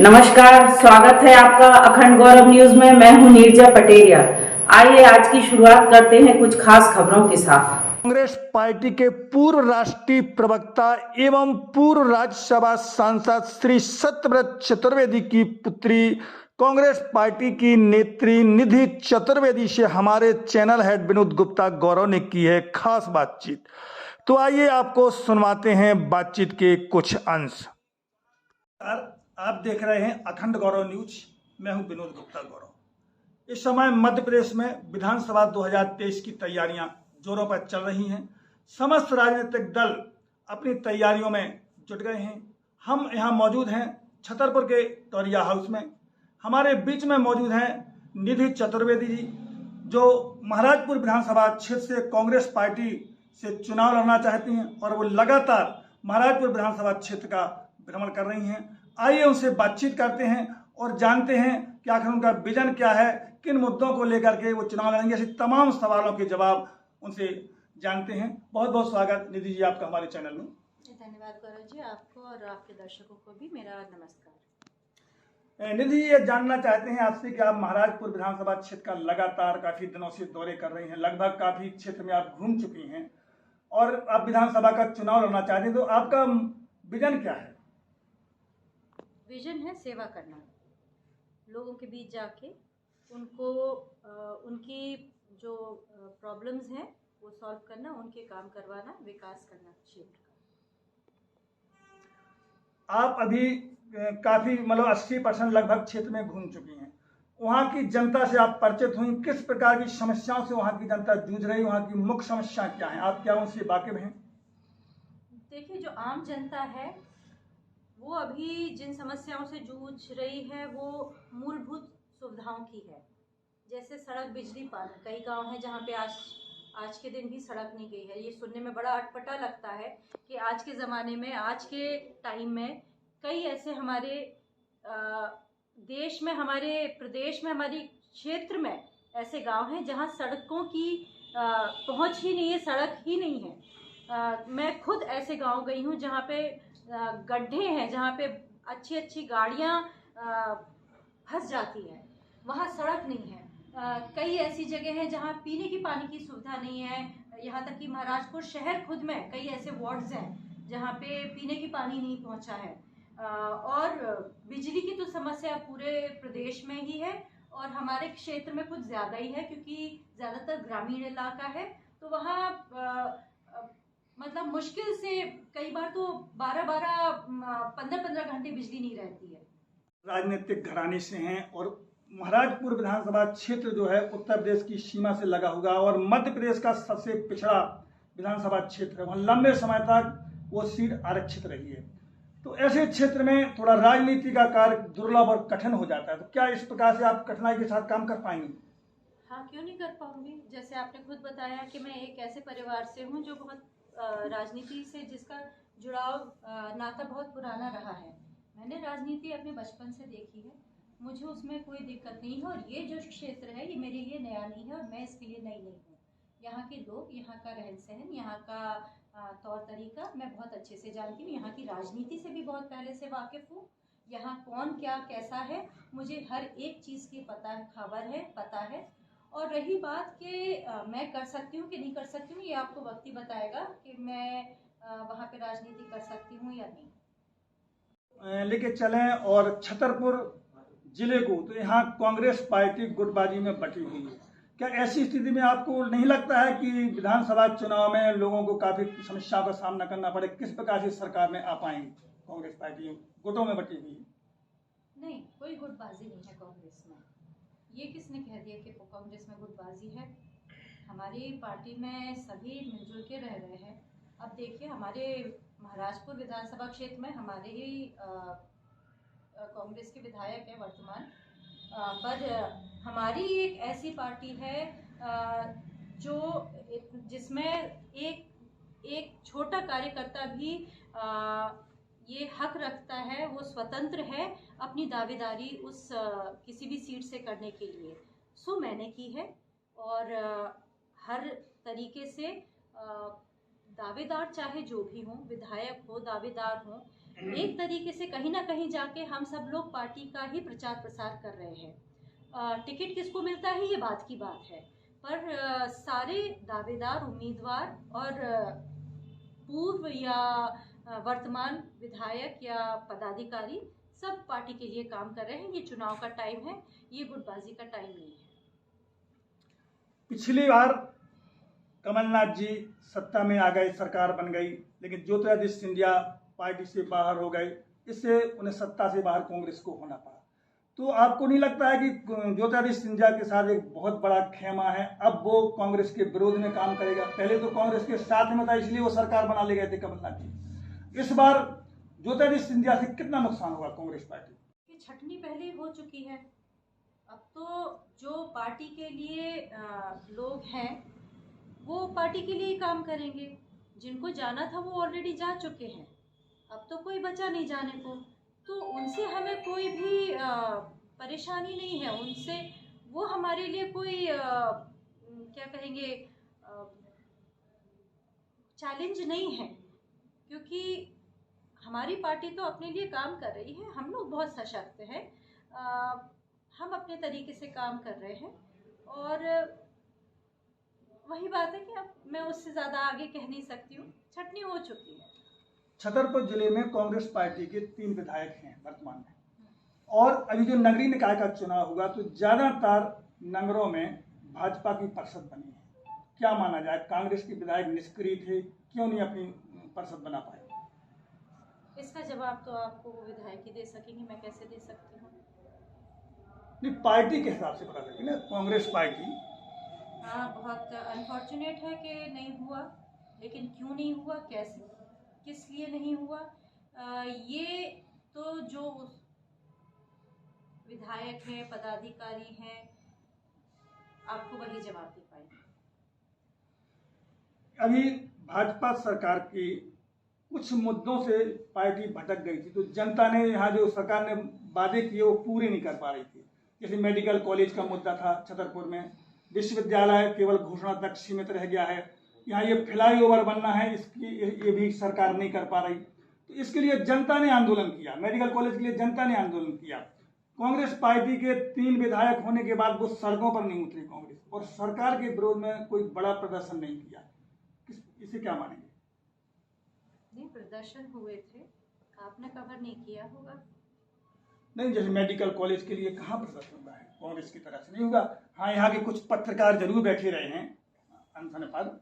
नमस्कार, स्वागत है आपका अखंड गौरव न्यूज में। मैं हूं नीरजा पटेरिया। आइए आज की शुरुआत करते हैं कुछ खास खबरों के साथ। कांग्रेस पार्टी के पूर्व राष्ट्रीय प्रवक्ता एवं पूर्व राज्यसभा सांसद श्री सत्यव्रत चतुर्वेदी की पुत्री कांग्रेस पार्टी की नेत्री निधि चतुर्वेदी से हमारे चैनल हेड विनोद गुप्ता गौरव ने की है खास बातचीत। तो आइए आपको सुनवाते हैं बातचीत के कुछ अंश। आप देख रहे हैं अखंड गौरव न्यूज। मैं हूं विनोद गुप्ता गौरव। इस समय मध्य प्रदेश में विधानसभा 2023 की तैयारियां जोरों पर चल रही हैं। समस्त राजनीतिक दल अपनी तैयारियों में जुट गए हैं। हम यहाँ मौजूद हैं छतरपुर के टोरिया हाउस में। हमारे बीच में मौजूद हैं निधि चतुर्वेदी जी, जो महाराजपुर विधानसभा क्षेत्र से कांग्रेस पार्टी से चुनाव लड़ना चाहती हैं और वो लगातार महाराजपुर विधानसभा क्षेत्र का भ्रमण कर रही हैं। आइए उनसे बातचीत करते हैं और जानते हैं कि आखिर उनका विजन क्या है, किन मुद्दों को लेकर के वो चुनाव लड़ेंगे। ऐसे तमाम सवालों के जवाब उनसे जानते हैं। बहुत बहुत स्वागत निधि जी आपका हमारे चैनल में। धन्यवाद गौरव जी, आपको और आपके दर्शकों को भी मेरा नमस्कार। निधि ये जानना चाहते हैं आपसे कि आप महाराजपुर विधानसभा क्षेत्र का लगातार काफी दिनों से दौरे कर रही हैं, लगभग काफी क्षेत्र में आप घूम चुकी हैं और आप विधानसभा का चुनाव लड़ना चाहते हैं, तो आपका विजन क्या है? विजन है सेवा करना, लोगों के बीच जाके उनको उनकी जो प्रॉब्लम्स हैं वो सॉल्व करना, उनके काम करवाना, विकास करना क्षेत्र का। आप अभी काफी 80% लगभग क्षेत्र में घूम चुकी हैं। वहाँ की जनता से आप परिचित हुई, किस प्रकार की समस्याओं से वहाँ की जनता जूझ रही, वहाँ की मुख्य समस्या क्या है, आप क्या उनसे वाकिफ हैं? देखिए, जो आम जनता है वो अभी जिन समस्याओं से जूझ रही है वो मूलभूत सुविधाओं की है, जैसे सड़क, बिजली, पानी। कई गांव हैं जहां पे आज के दिन भी सड़क नहीं गई है। ये सुनने में बड़ा अटपटा लगता है कि आज के ज़माने में, आज के टाइम में कई ऐसे हमारे देश में, हमारे प्रदेश में, हमारी क्षेत्र में ऐसे गांव हैं जहां सड़कों की पहुंच ही नहीं है, सड़क ही नहीं है। मैं खुद ऐसे गांव गई हूं जहां पे गड्ढे हैं, जहाँ पे अच्छी अच्छी गाड़ियाँ फंस जाती हैं, वहाँ सड़क नहीं है। कई ऐसी जगह हैं जहाँ पीने की पानी की सुविधा नहीं है। यहाँ तक कि महाराजपुर शहर खुद में कई ऐसे वार्ड्स हैं जहाँ पे पीने की पानी नहीं पहुँचा है। और बिजली की तो समस्या पूरे प्रदेश में ही है और हमारे क्षेत्र में कुछ ज़्यादा ही है, क्योंकि ज़्यादातर ग्रामीण इलाका है। तो वहाँ मतलब मुश्किल से कई बार तो 12-12, 15-15 घंटे बिजली नहीं रहती है। राजनीतिक घराने से हैं और महाराजपुर विधानसभा क्षेत्र जो है उत्तर प्रदेश की सीमा से लगा हुआ और मध्य प्रदेश का सबसे पिछड़ा विधानसभा क्षेत्र है। वहाँ लंबे समय तक वो सीट आरक्षित रही है। तो ऐसे क्षेत्र में थोड़ा राजनीति का कार्य दुर्लभ और कठिन हो जाता है। तो क्या इस प्रकार से आप कठिनाई के साथ काम कर पाएंगे? हाँ, क्यों नहीं कर पाऊंगी। जैसे आपने खुद बताया कि मैं एक ऐसे परिवार से हूँ जो बहुत राजनीति से, जिसका जुड़ाव, नाता बहुत पुराना रहा है। मैंने राजनीति अपने बचपन से देखी है, मुझे उसमें कोई दिक्कत नहीं है। और ये जो क्षेत्र है ये मेरे लिए नया नहीं है और मैं इसके लिए नई नहीं हूँ। यहाँ के लोग, यहाँ का रहन सहन, यहाँ का तौर तरीका मैं बहुत अच्छे से जानती हूँ। यहाँ की राजनीति से भी बहुत पहले से वाकिफ हूँ। यहाँ कौन क्या कैसा है मुझे हर एक चीज़ की खबर है, पता है। और रही बात कि मैं कर सकती हूँ कि नहीं कर सकती हूँ, ये आपको वक्त ही बताएगा कि मैं वहाँ पे राजनीति कर सकती हूँ या नहीं। लेके चलें और छतरपुर जिले को, तो यहाँ कांग्रेस पार्टी गुटबाजी में बटी हुई है। क्या ऐसी स्थिति में आपको नहीं लगता है कि विधानसभा चुनाव में लोगों को काफी समस्याओं का सामना करना पड़े? किस प्रकार से सरकार में आ पाएंगी? कांग्रेस पार्टी गुटों में बटी हुई है। नहीं, कोई गुटबाजी नहीं है कांग्रेस में। ये किसने कह दिया कि कांग्रेस में गुटबाजी है? हमारी पार्टी में सभी मिलजुल के रह रहे हैं। अब देखिए, हमारे महाराजपुर विधानसभा क्षेत्र में हमारे ही कांग्रेस के विधायक हैं वर्तमान, पर हमारी एक ऐसी पार्टी है जो जिसमें एक छोटा कार्यकर्ता भी ये हक रखता है, वो स्वतंत्र है अपनी दावेदारी उस किसी भी सीट से करने के लिए। सो मैंने की है और हर तरीके से दावेदार चाहे जो भी हों, विधायक हो, दावेदार हों, एक तरीके से कहीं ना कहीं जाके हम सब लोग पार्टी का ही प्रचार प्रसार कर रहे हैं। टिकट किसको मिलता है ये बात की बात है, पर सारे दावेदार उम्मीदवार और पूर्व या वर्तमान विधायक या पदाधिकारी सब पार्टी के लिए काम कर रहे हैं। ये चुनाव का टाइम है, ये गुटबाजी का टाइम नहीं है। पिछली बार कमलनाथ जी सत्ता में आ गए, सरकार बन गई, लेकिन ज्योतिरादित्य सिंधिया पार्टी से बाहर हो गए। इससे उन्हें सत्ता से बाहर कांग्रेस को होना पड़ा। तो आपको नहीं लगता है कि ज्योतिरादित्य सिंधिया के साथ एक बहुत बड़ा खेमा है, अब वो कांग्रेस के विरोध में काम करेगा? पहले तो कांग्रेस के साथ में था, इसलिए वो सरकार बना ले गए थे कमलनाथ जी। इस बार ज्योतिरादित्य सिंधिया से कितना नुकसान होगा कांग्रेस पार्टी? ये छटनी पहले हो चुकी है। अब तो जो पार्टी के लिए लोग हैं वो पार्टी के लिए ही काम करेंगे। जिनको जाना था वो ऑलरेडी जा चुके हैं, अब तो कोई बचा नहीं जाने को। तो उनसे हमें कोई भी परेशानी नहीं है, उनसे वो हमारे लिए कोई क्या कहेंगे चैलेंज नहीं है, क्योंकि हमारी पार्टी तो अपने लिए काम कर रही है। हम लोग बहुत सशक्त हैं, हम अपने तरीके से काम कर रहे हैं और वही बात है कि अब मैं उससे ज़्यादा आगे कह नहीं सकती हूँ। छटनी हो चुकी है। छतरपुर जिले में कांग्रेस पार्टी के 3 विधायक हैं वर्तमान में, और अभी जो नगरीय निकाय का चुनाव हुआ तो ज्यादातर नगरों में भाजपा की परिषद बनी है। क्या माना जाए, कांग्रेस के विधायक निष्क्रिय थे, क्यों नहीं अपनी परिषद बना पाए? इसका जवाब तो आपको वो विधायक ही दे सकेंगे, मैं कैसे दे सकती हूँ? नहीं, पार्टी के हिसाब से पता लगे ना, कांग्रेस पार्टी। हाँ, बहुत अनफॉर्चुनेट है कि नहीं हुआ, लेकिन क्यों नहीं हुआ, कैसे, किस लिए नहीं हुआ, ये तो जो विधायक हैं, पदाधिकारी हैं, आपको वही जवाब दे पाएंगे। अभी भाजपा सरकार की कुछ मुद्दों से पार्टी भटक गई थी, तो जनता ने यहाँ जो सरकार ने वादे किए वो पूरे नहीं कर पा रही थी। जैसे मेडिकल कॉलेज का मुद्दा था छतरपुर में, विश्वविद्यालय केवल घोषणा तक सीमित रह गया है। यहाँ ये फ्लाईओवर बनना है, इसकी ये भी सरकार नहीं कर पा रही। तो इसके लिए जनता ने आंदोलन किया, मेडिकल कॉलेज के लिए जनता ने आंदोलन किया। कांग्रेस पार्टी के 3 विधायक होने के बाद वो सड़कों पर नहीं उतरी कांग्रेस, और सरकार के विरोध में कोई बड़ा प्रदर्शन नहीं किया। इसे क्या मानेंगे? नहीं, प्रदर्शन हुए थे, आपने कवर नहीं किया होगा। नहीं, जैसे मेडिकल कॉलेज के लिए कहाँ प्रदर्शन हुआ है? कांग्रेस की तरफ से नहीं होगा। हाँ, यहाँ के कुछ पत्रकार जरूर बैठे रहे हैं अनशन पर,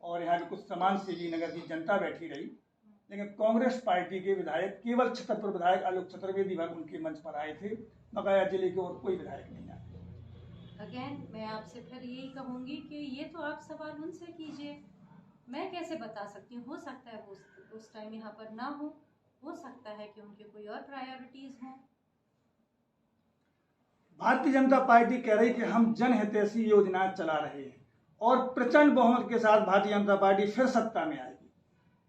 और यहाँ के कुछ समाजसेवी नगर की जनता बैठी रही, लेकिन कांग्रेस पार्टी के विधायक, केवल छतरपुर विधायक आलोक चतुर्वेदी भर उनके मंच पर आए थे, बकाया जिले के और कोई विधायक नहीं आए। अगेन मैं आपसे फिर यही कहूँगी कि ये तो आप सवाल उनसे कीजिए, मैं कैसे बता सकती हूँ? हो सकता है वो उस टाइम यहाँ पर ना हो सकता है कि उनके कोई और प्रायोरिटीज हों। भारतीय जनता पार्टी कह रही कि हम जनहितैषी योजनाएं चला रहे हैं और प्रचंड बहुमत के साथ भारतीय जनता पार्टी फिर सत्ता में आएगी।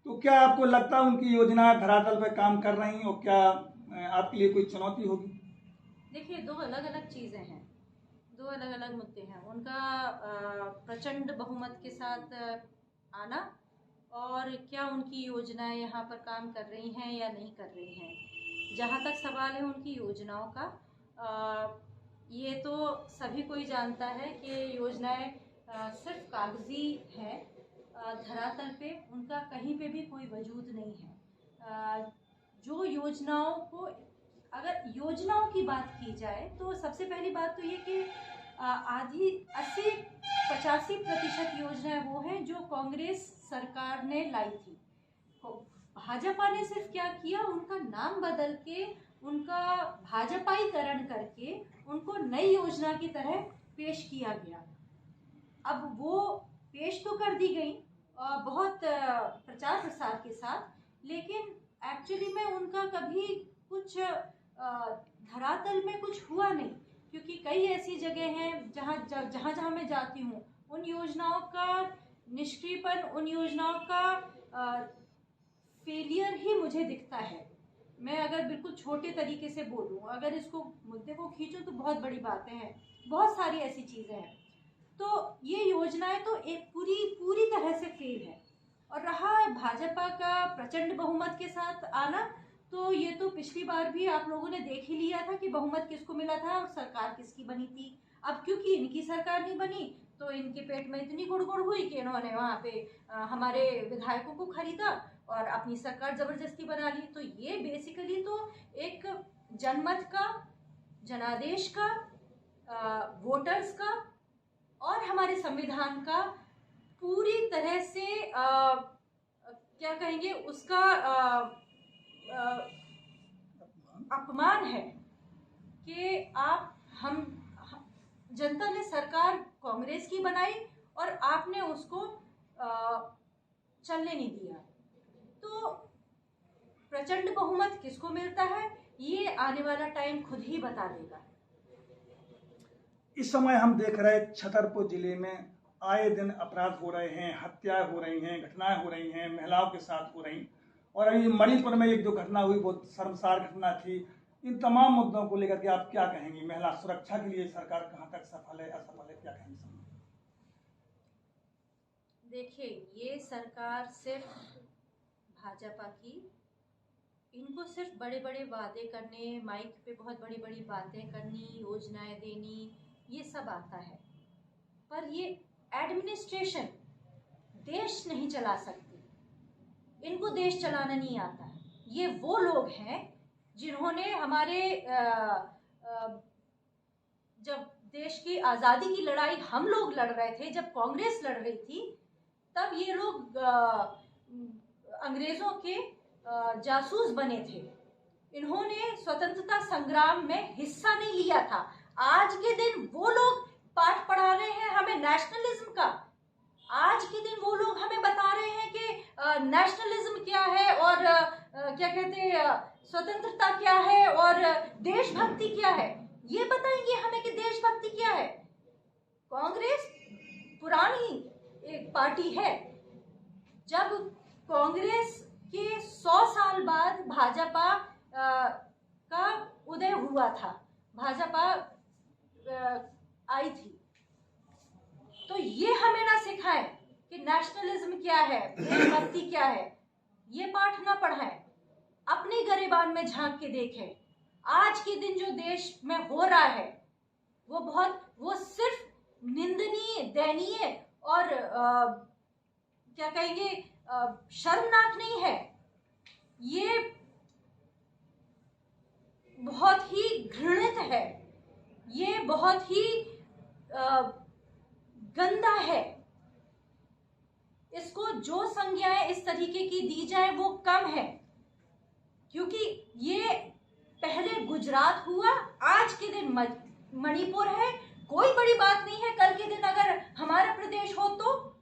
तो क्या आपको लगता है उनकी योजनाएं धरातल पर काम कर रही हैं, और क्या आपके लिए कोई चुनौती होगी? देखिए, 2 अलग अलग चीज़ें हैं, 2 अलग अलग मुद्दे हैं। उनका प्रचंड बहुमत के साथ आना और क्या उनकी योजनाएं यहाँ पर काम कर रही हैं या नहीं कर रही हैं। जहाँ तक सवाल है उनकी योजनाओं का, ये तो सभी कोई जानता है कि योजनाएं सिर्फ कागजी है, धरातल पे उनका कहीं पे भी कोई वजूद नहीं है। जो योजनाओं को, अगर योजनाओं की बात की जाए तो सबसे पहली बात तो ये कि आधी 80-85% योजनाएं वो हैं जो कांग्रेस सरकार ने लाई थी। भाजपा ने सिर्फ क्या किया, उनका नाम बदल के, उनका भाजपाईकरण करके उनको नई योजना की तरह पेश किया गया। अब वो पेश तो कर दी गई बहुत प्रचार प्रसार के साथ, लेकिन एक्चुअली में उनका कभी कुछ धरातल में कुछ हुआ नहीं, क्योंकि कई ऐसी जगह हैं जहाँ मैं जाती हूँ, उन योजनाओं का निष्क्रियपन, उन योजनाओं का फेलियर ही मुझे दिखता है। मैं अगर बिल्कुल छोटे तरीके से बोलूँ, अगर इसको मुद्दे को खींचूँ तो बहुत बड़ी बातें हैं, बहुत सारी ऐसी चीज़ें हैं। तो ये योजनाएं तो एक पूरी तरह से फेल है। और रहा भाजपा का प्रचंड बहुमत के साथ आना, तो ये तो पिछली बार भी आप लोगों ने देख ही लिया था कि बहुमत किसको मिला था और सरकार किसकी बनी थी। अब क्योंकि इनकी सरकार नहीं बनी तो इनके पेट में इतनी गुड़गुड़ हुई कि इन्होंने वहाँ पे हमारे विधायकों को खरीदा और अपनी सरकार जबरदस्ती बना ली। तो ये बेसिकली तो एक जनमत का, जनादेश का, वोटर्स का और हमारे संविधान का पूरी तरह से क्या कहेंगे उसका अपमान है कि हम जनता ने सरकार कांग्रेस की बनाई और आपने उसको चलने नहीं दिया। तो प्रचंड बहुमत किसको मिलता है ये आने वाला टाइम खुद ही बता देगा। इस समय हम देख रहे हैं छतरपुर जिले में आए दिन अपराध हो रहे हैं, हत्याएं हो रही हैं, घटनाएं हो रही हैं, महिलाओं के साथ हो रही। और अभी मणिपुर में एक जो घटना हुई बहुत शर्मसार घटना थी। इन तमाम मुद्दों को लेकर के आप क्या कहेंगी? महिला सुरक्षा के लिए सरकार कहां तक सफल है, असफल है, क्या कहेंगे? देखिए, ये सरकार सिर्फ भाजपा की, इनको सिर्फ बड़े बड़े वादे करने, माइक पे बहुत बड़ी बड़ी बातें करनी, योजनाएं देनी, ये सब आता है, पर ये एडमिनिस्ट्रेशन देश नहीं चला सकती। इनको देश चलाना नहीं आता। ये वो लोग हैं जिन्होंने हमारे जब देश की आज़ादी की लड़ाई हम लोग लड़ रहे थे, जब कांग्रेस लड़ रही थी, तब ये लोग अंग्रेज़ों के जासूस बने थे। इन्होंने स्वतंत्रता संग्राम में हिस्सा नहीं लिया था। आज के दिन वो लोग पाठ पढ़ा रहे हैं हमें नेशनलिज्म का। आज के दिन वो लोग हमें बता रहे हैं कि नेशनलिज्म क्या है और क्या कहते हैं स्वतंत्रता क्या है और देशभक्ति क्या है। ये बताएंगे हमें कि देशभक्ति क्या है। कांग्रेस पुरानी एक पार्टी है। जब कांग्रेस के 100 साल बाद भाजपा का उदय हुआ था, भाजपा आई थी, तो ये हमें ना सिखाएं कि नेशनलिज्म क्या है, देशभक्ति क्या है। ये पाठ ना पढ़ाएं, अपनी गरिबान में झांक के देखें। आज के दिन जो देश में हो रहा है वो सिर्फ निंदनीय, दयनीय और क्या कहेंगे शर्मनाक नहीं है। ये बहुत ही घृणित है, ये बहुत ही गंदा है। इसको जो संज्ञाएं इस तरीके की दी जाए वो कम है, क्योंकि ये पहले गुजरात हुआ, आज के दिन मणिपुर है। कोई बड़ी बात नहीं है, कल के दिन अगर हमारा प्रदेश हो तो।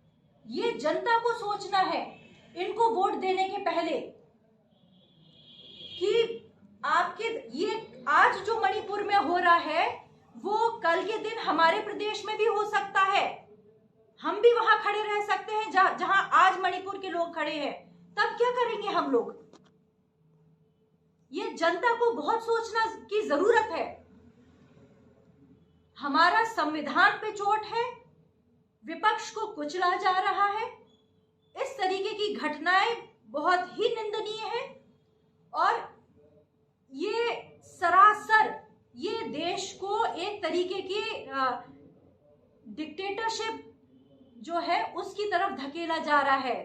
ये जनता को सोचना है इनको वोट देने के पहले कि आपके ये आज जो मणिपुर में हो रहा है वो कल के दिन हमारे प्रदेश में भी हो सकता है। हम भी वहां खड़े रह सकते हैं जहां आज मणिपुर के लोग खड़े हैं। तब क्या करेंगे हम लोग? ये जनता को बहुत सोचना की जरूरत है। हमारा संविधान पे चोट है, विपक्ष को कुचला जा रहा है। इस तरीके की घटनाएं बहुत ही निंदनीय है और ये सरासर ये देश को एक तरीके की डिक्टेटरशिप जो है उसकी तरफ धकेला जा रहा है।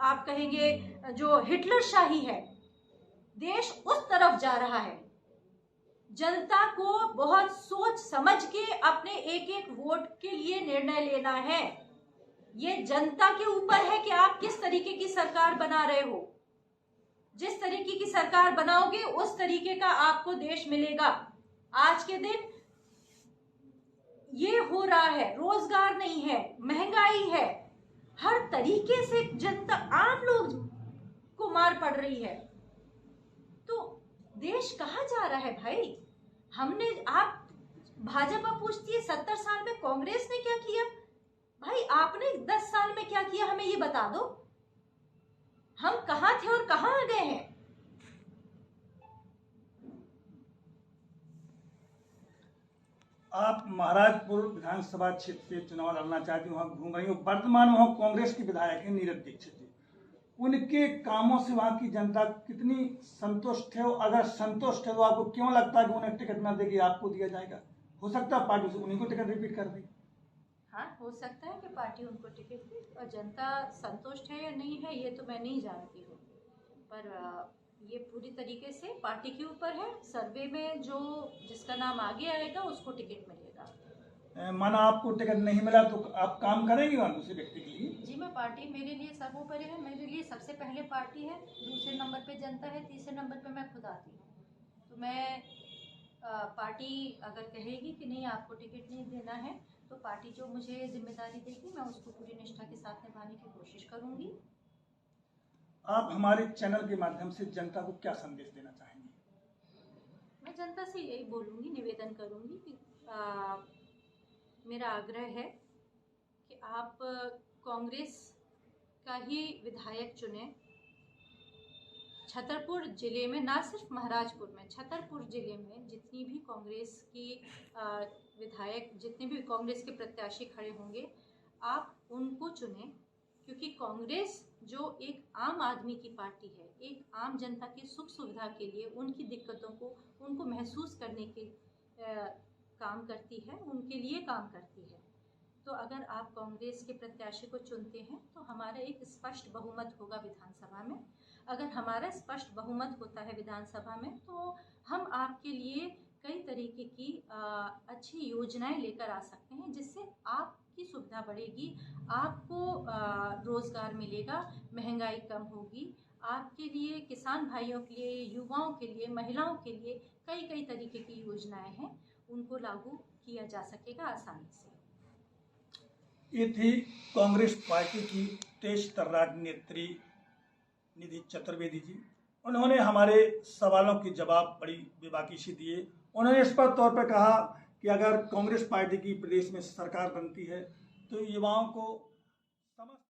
आप कहेंगे जो हिटलर शाही है, देश उस तरफ जा रहा है। जनता को बहुत सोच समझ के अपने एक एक वोट के लिए निर्णय लेना है। ये जनता के ऊपर है कि आप किस तरीके की सरकार बना रहे हो। जिस तरीके की सरकार बनाओगे उस तरीके का आपको देश मिलेगा। आज के दिन ये हो रहा है, रोजगार नहीं है, महंगाई है, हर तरीके से जनता, आम लोग को मार पड़ रही है। तो देश कहाँ जा रहा है भाई? आप भाजपा पूछती है 70 साल में कांग्रेस ने क्या किया? भाई आपने 10 साल में क्या किया हमें ये बता दो। हम कहाँ थे और कहाँ आ गए हैं? आप महाराजपुर विधानसभा क्षेत्र से चुनाव लड़ना चाहती हैं, वहां घूम रही हो। वर्तमान में वहां कांग्रेस की विधायक है नीरज दीक्षित जी। उनके कामों से वहाँ की जनता कितनी संतुष्ट है, अगर संतुष्ट है तो आपको क्यों लगता है कि उन्हें टिकट न देगी आपको दिया जाएगा? हो सकता है पार्टी से उन्हीं को टिकट रिपीट कर दी। हाँ, हो सकता है कि पार्टी उनको टिकट दे, और जनता संतुष्ट है या नहीं है ये तो मैं नहीं जानती हूँ, पर ये पूरी तरीके से पार्टी के ऊपर है। सर्वे में जो जिसका नाम आगे आएगा उसको टिकट मिलेगा। माना आपको टिकट नहीं मिला तो आप काम करेंगे वहाँ दूसरे व्यक्ति के लिए? जी, मैं पार्टी मेरे लिए सर्वोपरि है। मेरे लिए सबसे पहले पार्टी है, दूसरे नंबर पे जनता है, तीसरे नंबर पे मैं खुद आती हूँ। तो मैं पार्टी अगर कहेगी कि नहीं आपको टिकट नहीं देना है तो पार्टी जो मुझे जिम्मेदारी देगी मैं उसको पूरी निष्ठा के साथ निभाने की कोशिश करूँगी। आप हमारे चैनल के माध्यम से जनता को क्या संदेश देना चाहेंगे? मैं जनता से यही बोलूँगी, निवेदन करूँगी कि मेरा आग्रह है कि आप कांग्रेस का ही विधायक चुनें। छतरपुर ज़िले में, ना सिर्फ महाराजपुर में, छतरपुर ज़िले में जितनी भी कांग्रेस की विधायक, जितने भी कांग्रेस के प्रत्याशी खड़े होंगे आप उनको चुनें, क्योंकि कांग्रेस जो एक आम आदमी की पार्टी है, एक आम जनता की सुख सुविधा के लिए, उनकी दिक्कतों को उनको महसूस करने के काम करती है, उनके लिए काम करती है। तो अगर आप कांग्रेस के प्रत्याशी को चुनते हैं तो हमारा एक स्पष्ट बहुमत होगा विधानसभा में। अगर हमारा स्पष्ट बहुमत होता है विधानसभा में तो हम आपके लिए कई तरीके की अच्छी योजनाएं लेकर आ सकते हैं, जिससे आपकी सुविधा बढ़ेगी, आपको रोज़गार मिलेगा, महंगाई कम होगी, आपके लिए, किसान भाइयों के लिए, युवाओं के लिए, महिलाओं के लिए कई कई तरीके की योजनाएं हैं, उनको लागू किया जा सकेगा आसानी से। ये थी कांग्रेस पार्टी की तेज तर्राट नेत्री निधि चतुर्वेदी जी। उन्होंने हमारे सवालों के जवाब बड़ी बेबाकी से दिए। उन्होंने स्पष्ट तौर पर कहा कि अगर कांग्रेस पार्टी की प्रदेश में सरकार बनती है तो युवाओं को समस्त